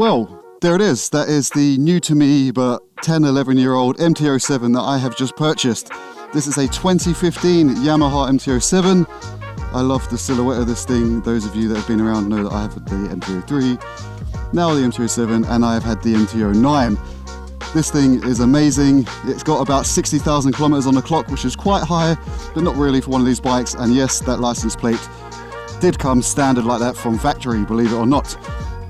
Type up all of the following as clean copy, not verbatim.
Well, there it is. That is the new to me but 10, 11-year-old MT-07 that I have just purchased. This is a 2015 Yamaha MT-07. I love the silhouette of this thing. Those of you that have been around know that I have the MT-03, now the MT-07, and I have had the MT-09. This thing is amazing. It's got about 60,000 kilometers on the clock, which is quite high, but not really for one of these bikes. And yes, that license plate did come standard like that from factory, believe it or not.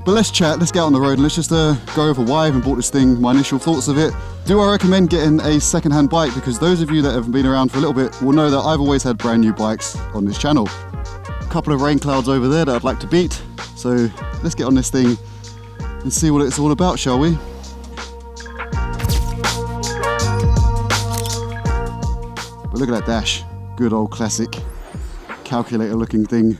But let's chat, let's get out on the road, and let's just go over why I even bought this thing, my initial thoughts of it. Do I recommend getting a second-hand bike? Because those of you that have been around for a little bit will know that I've always had brand new bikes on this channel. A couple of rain clouds over there that I'd like to beat. So let's get on this thing and see what it's all about, shall we? But look at that dash, good old classic calculator looking thing.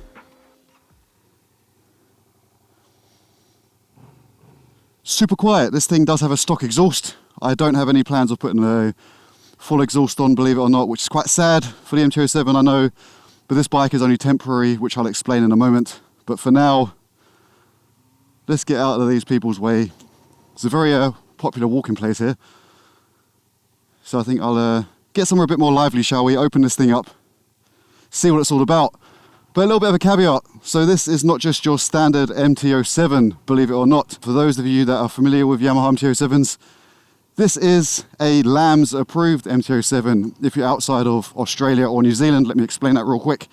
Super quiet. This thing does have a stock exhaust. I don't have any plans of putting a full exhaust on, believe it or not, which is quite sad for the MT-07, I know, but this bike is only temporary, which I'll explain in a moment. But for now, let's get out of these people's way. It's a very popular walking place here, so I think I'll get somewhere a bit more lively, shall we? Open this thing up, see what it's all about. But a little bit of a caveat, so this is not just your standard MT-07, believe it or not. For those of you that are familiar with Yamaha MT-07s, this is a LAMS approved MT-07. If you're outside of Australia or New Zealand, let me explain that real quick.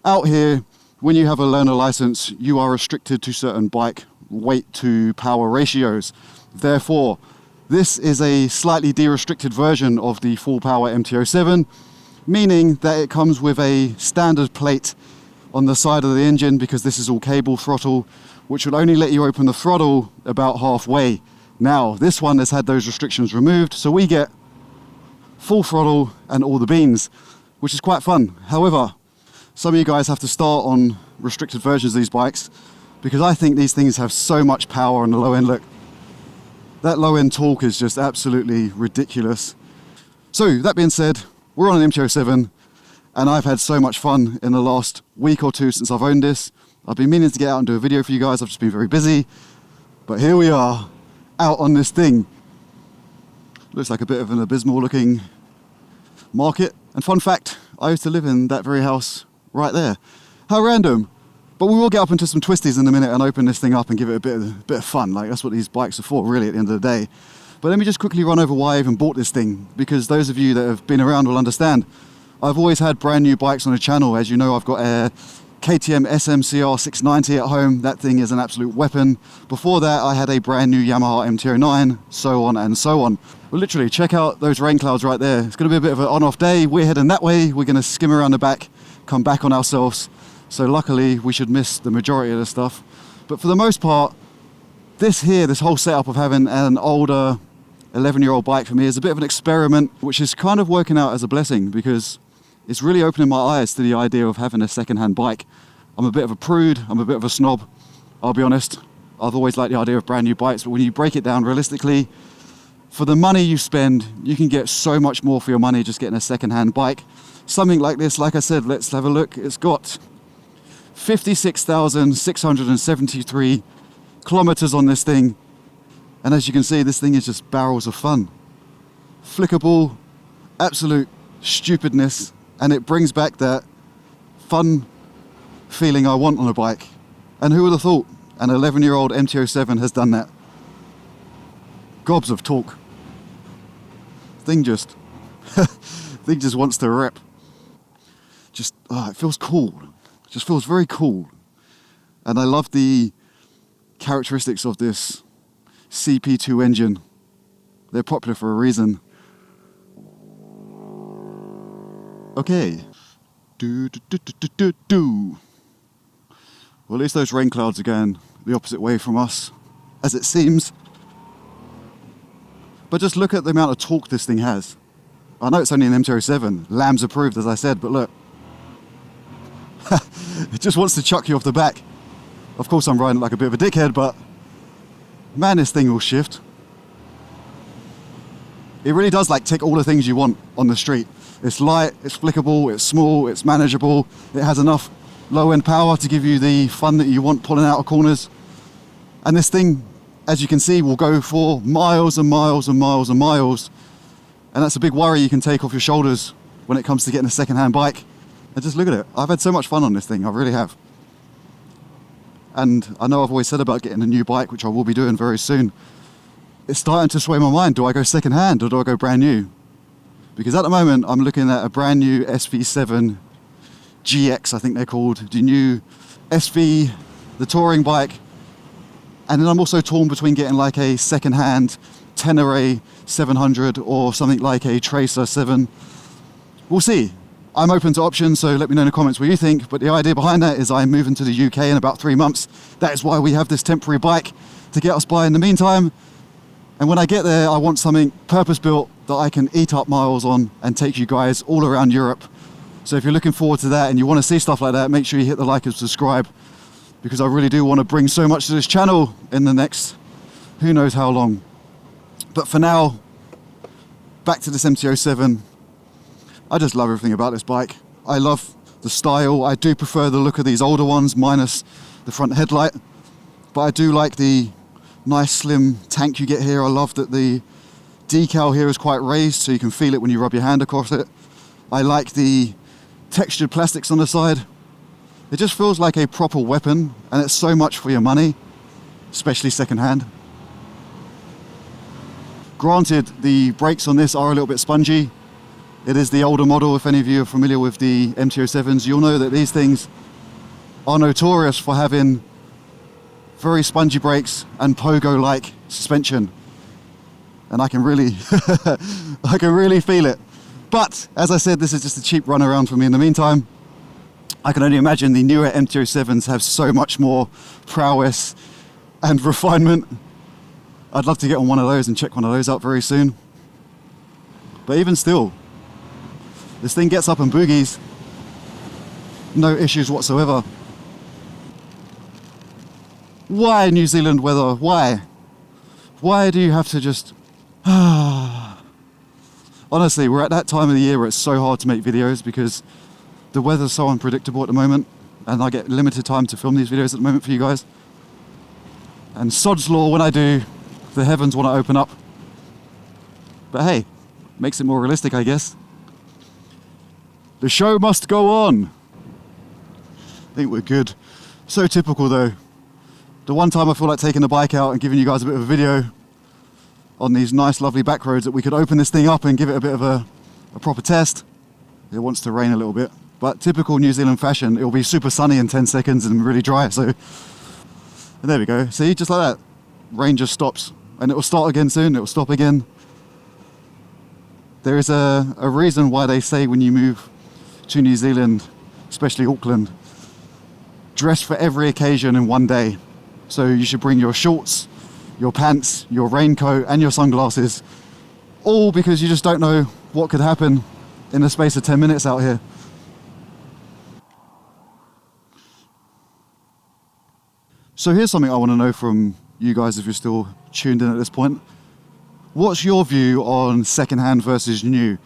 Out here, when you have a learner license, you are restricted to certain bike weight to power ratios. Therefore, this is a slightly de-restricted version of the full power MT-07, meaning that it comes with a standard plate on the side of the engine, because this is all cable throttle, which will only let you open the throttle about halfway. Now, this one has had those restrictions removed, so we get full throttle and all the beans, which is quite fun. However, some of you guys have to start on restricted versions of these bikes, because I think these things have so much power on the low end. Look, that low end torque is just absolutely ridiculous. So, that being said, we're on an MT-07, and I've had so much fun in the last week or two since I've owned this. I've been meaning to get out and do a video for you guys. I've just been very busy. But here we are, out on this thing. Looks like a bit of an abysmal looking market. And fun fact, I used to live in that very house right there. How random. But we will get up into some twisties in a minute and open this thing up and give it a bit of fun. Like, that's what these bikes are for, really, at the end of the day. But let me just quickly run over why I even bought this thing, because those of you that have been around will understand. I've always had brand new bikes on the channel. As you know, I've got a KTM SMCR 690 at home. That thing is an absolute weapon. Before that, I had a brand new Yamaha MT-09, so on and so on. Well, literally, check out those rain clouds right there. It's going to be a bit of an on-off day. We're heading that way. We're going to skim around the back, come back on ourselves. So luckily, we should miss the majority of the stuff. But for the most part, this whole setup of having an older 11-year-old bike for me is a bit of an experiment, which is kind of working out as a blessing, because it's really opening my eyes to the idea of having a second-hand bike. I'm a bit of a prude, I'm a bit of a snob, I'll be honest. I've always liked the idea of brand new bikes, but when you break it down realistically, for the money you spend, you can get so much more for your money just getting a second-hand bike. Something like this, like I said, let's have a look. It's got 56,673 kilometers on this thing. And as you can see, this thing is just barrels of fun. Flickable, absolute stupidness. And it brings back that fun feeling I want on a bike. And who would have thought an 11-year-old MT-07 has done that? Gobs of torque. Thing just wants to rip. It feels cool. It just feels very cool. And I love the characteristics of this CP2 engine. They're popular for a reason. Okay. Well, at least those rain clouds are going the opposite way from us, as it seems. But just look at the amount of torque this thing has. I know it's only an MT-07, LAMS approved, as I said, but look. It just wants to chuck you off the back. Of course, I'm riding like a bit of a dickhead, but man, this thing will shift. It really does tick all the things you want on the street. It's light, it's flickable, it's small, it's manageable. It has enough low-end power to give you the fun that you want pulling out of corners. And this thing as you can see, will go for miles and miles and miles and miles. And that's a big worry you can take off your shoulders when it comes to getting a second-hand bike. And just look at it. I've had so much fun on this thing, I really have. And I know I've always said about getting a new bike, which I will be doing very soon. It's starting to sway my mind. Do I go second-hand or do I go brand new? Because at the moment, I'm looking at a brand new SV7 GX, I think they're called. The new SV, the touring bike. And then I'm also torn between getting like a second-hand Tenere 700 or something like a Tracer 7. We'll see. I'm open to options, so let me know in the comments what you think. But the idea behind that is I'm moving to the UK in about 3 months. That is why we have this temporary bike to get us by in the meantime. And when I get there, I want something purpose-built that I can eat up miles on and take you guys all around Europe. So if you're looking forward to that and you want to see stuff like that, make sure you hit the like and subscribe, because I really do want to bring so much to this channel in the next who knows how long. But for now, back to this MT-07. I just love everything about this bike. I love the style. I do prefer the look of these older ones, minus the front headlight. But I do like the nice slim tank you get here. I love that the decal here is quite raised, so you can feel it when you rub your hand across it. I like the textured plastics on the side. It just feels like a proper weapon, and it's so much for your money, especially second-hand. Granted, the brakes on this are a little bit spongy. It is the older model. If any of you are familiar with the MT-07s, you'll know that these things are notorious for having very spongy brakes and pogo-like suspension. And I can really, I can really feel it. But, as I said, this is just a cheap run around for me in the meantime. I can only imagine the newer MT-07s have so much more prowess and refinement. I'd love to get on one of those and check one of those out very soon. But even still, this thing gets up and boogies. No issues whatsoever. Why New Zealand weather? Why? Why do you have to just... Honestly, we're at that time of the year where it's so hard to make videos because the weather's so unpredictable at the moment, and I get limited time to film these videos at the moment for you guys. And sod's law, when I do, the heavens want to open up. But hey, makes it more realistic, I guess. The show must go on. I think we're good. So typical though. The one time I feel like taking the bike out and giving you guys a bit of a video on these nice lovely back roads that we could open this thing up and give it a bit of a proper test. It wants to rain a little bit, but typical New Zealand fashion, it'll be super sunny in 10 seconds and really dry. So, and there we go. See, just like that, rain just stops, and it will start again soon. It will stop again. There is a reason why they say when you move to New Zealand, especially Auckland, dress for every occasion in one day. So you should bring your shorts, your pants, your raincoat and your sunglasses, all because you just don't know what could happen in the space of 10 minutes out here. So here's something I want to know from you guys if you're still tuned in at this point. What's your view on second-hand versus new?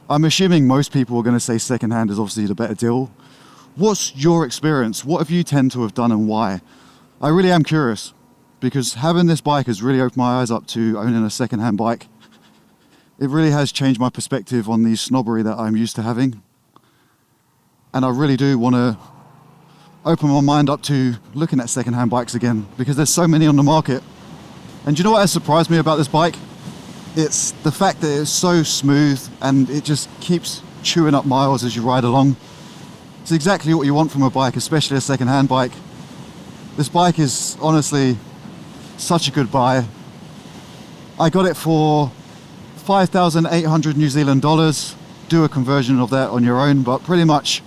I'm assuming most people are going to say second-hand is obviously the better deal. What's your experience? What have you tend to have done and why? I really am curious, because having this bike has really opened my eyes up to owning a second-hand bike. It really has changed my perspective on the snobbery that I'm used to having. And I really do want to open my mind up to looking at second-hand bikes again, because there's so many on the market. And do you know what has surprised me about this bike? It's the fact that it's so smooth and it just keeps chewing up miles as you ride along. It's exactly what you want from a bike, especially a second-hand bike. This bike is honestly such a good buy. I got it for 5,800 New Zealand dollars. Do a conversion of that on your own, but pretty much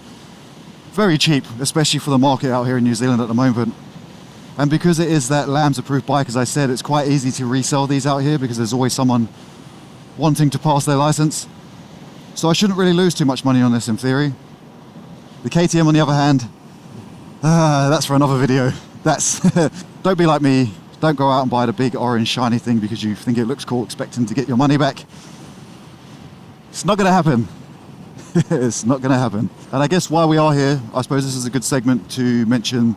very cheap, especially for the market out here in New Zealand at the moment. And because it is that LAMS approved bike, as I said, it's quite easy to resell these out here because there's always someone wanting to pass their license. So I shouldn't really lose too much money on this in theory. The KTM on the other hand, that's for another video. That's don't be like me. Don't go out and buy the big orange shiny thing because you think it looks cool expecting to get your money back. It's not going to happen. It's not going to happen. And I guess while we are here, I suppose this is a good segment to mention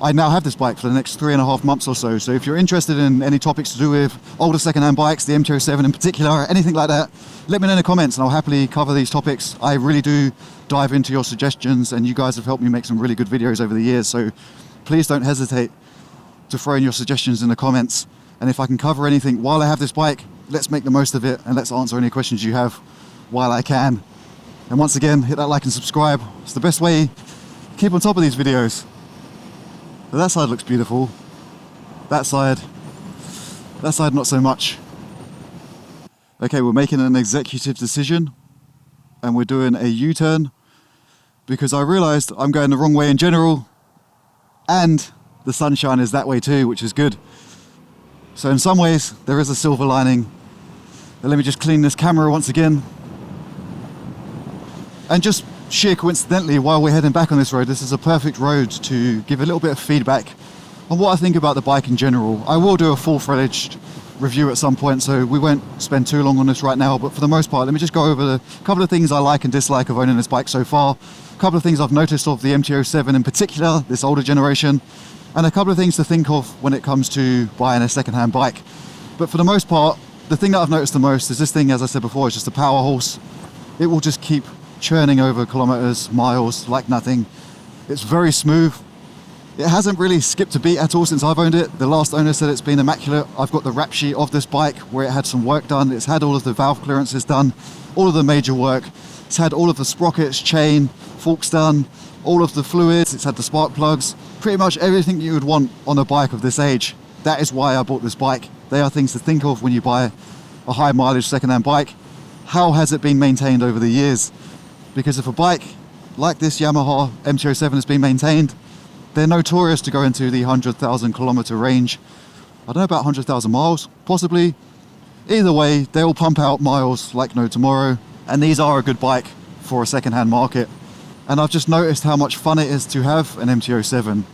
I now have this bike for the next 3.5 months or so. So if you're interested in any topics to do with older second-hand bikes, the MT-07 in particular, or anything like that, let me know in the comments and I'll happily cover these topics. I really do dive into your suggestions, and you guys have helped me make some really good videos over the years. So please don't hesitate to throw in your suggestions in the comments. And if I can cover anything while I have this bike, let's make the most of it and let's answer any questions you have while I can. And once again, hit that like and subscribe. It's the best way to keep on top of these videos. But that side looks beautiful. That side not so much. Okay, we're making an executive decision and we're doing a U-turn because I realized I'm going the wrong way in general and the sunshine is that way too, which is good. So in some ways, there is a silver lining. But let me just clean this camera once again. And just sheer coincidentally, while we're heading back on this road, this is a perfect road to give a little bit of feedback on what I think about the bike in general. I will do a full-fledged review at some point, so we won't spend too long on this right now, but for the most part, let me just go over a couple of things I like and dislike of owning this bike so far, a couple of things I've noticed of the MT-07 in particular, this older generation, and a couple of things to think of when it comes to buying a second-hand bike. But for the most part, the thing that I've noticed the most is this thing, as I said before, is just a power horse. It will just keep churning over kilometers, miles, like nothing. It's very smooth. It hasn't really skipped a beat at all since I've owned it. The last owner said it's been immaculate. I've got the rap sheet of this bike where it had some work done. It's had all of the valve clearances done, all of the major work. It's had all of the sprockets, chain, forks done, all of the fluids. It's had the spark plugs, pretty much everything you would want on a bike of this age. That is why I bought this bike. They are things to think of when you buy a high mileage second-hand bike. How has it been maintained over the years? Because if a bike like this Yamaha MT-07 has been maintained, they're notorious to go into the 100,000 kilometer range. I don't know about 100,000 miles, possibly. Either way, they'll pump out miles like no tomorrow, and these are a good bike for a second-hand market. And I've just noticed how much fun it is to have an MT-07.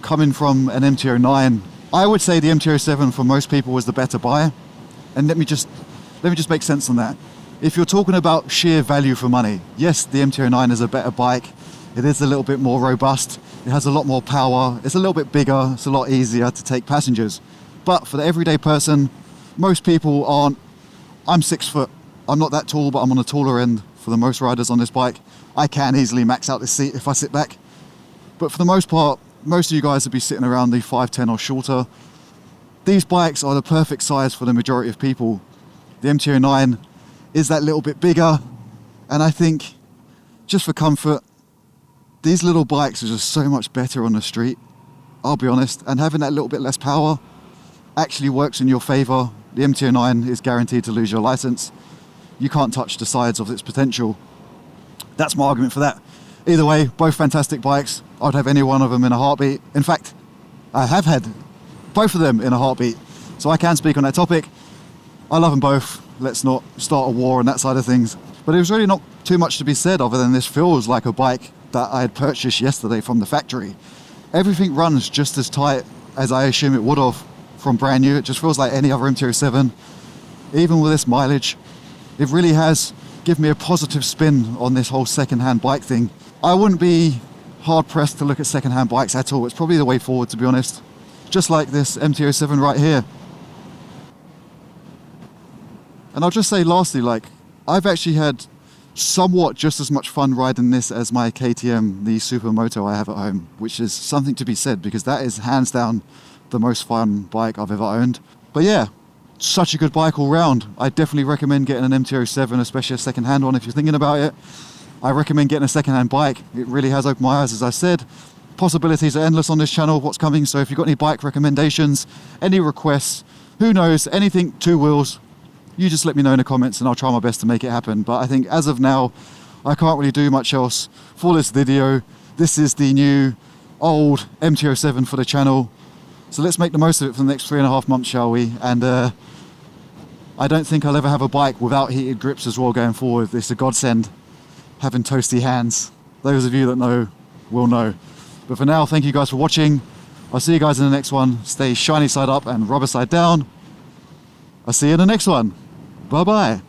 Coming from an MT-09, I would say the MT-07 for most people was the better buy. And let me just make sense on that. If you're talking about sheer value for money, yes, the MT-09 is a better bike. It is a little bit more robust. It has a lot more power. It's a little bit bigger. It's a lot easier to take passengers. But for the everyday person, most people aren't. I'm 6 foot. I'm not that tall, but I'm on the taller end for the most riders on this bike. I can easily max out this seat if I sit back. But for the most part, most of you guys would be sitting around the 5'10" or shorter. These bikes are the perfect size for the majority of people. The MT-09 is that little bit bigger, and I think just for comfort, these little bikes are just so much better on the street, I'll be honest, and having that little bit less power actually works in your favor. The MT-09 is guaranteed to lose your license. You can't touch the sides of its potential. That's my argument for that. Either way, both fantastic bikes. I'd have any one of them in a heartbeat. In fact, I have had both of them in a heartbeat, so I can speak on that topic. I love them both. Let's not start a war on that side of things. But there's really not too much to be said other than this feels like a bike that I had purchased yesterday from the factory. Everything runs just as tight as I assume it would have from brand new. It just feels like any other MT-07. Even with this mileage, it really has given me a positive spin on this whole second-hand bike thing. I wouldn't be hard-pressed to look at second-hand bikes at all. It's probably the way forward, to be honest. Just like this MT-07 right here. And I'll just say lastly, I've actually had somewhat just as much fun riding this as my KTM, the Supermoto I have at home, which is something to be said because that is hands down the most fun bike I've ever owned. But yeah, such a good bike all round. I definitely recommend getting an MT-07, especially a second-hand one if you're thinking about it. I recommend getting a second-hand bike. It really has opened my eyes, as I said. Possibilities are endless on this channel, what's coming, so if you've got any bike recommendations, any requests, who knows, anything two wheels, you just let me know in the comments and I'll try my best to make it happen. But I think as of now, I can't really do much else for this video. This is the new old MT-07 for the channel. So let's make the most of it for the next 3.5 months, shall we? And I don't think I'll ever have a bike without heated grips as well going forward. It's a godsend having toasty hands. Those of you that know will know. But for now, thank you guys for watching. I'll see you guys in the next one. Stay shiny side up and rubber side down. I'll see you in the next one. Bye-bye.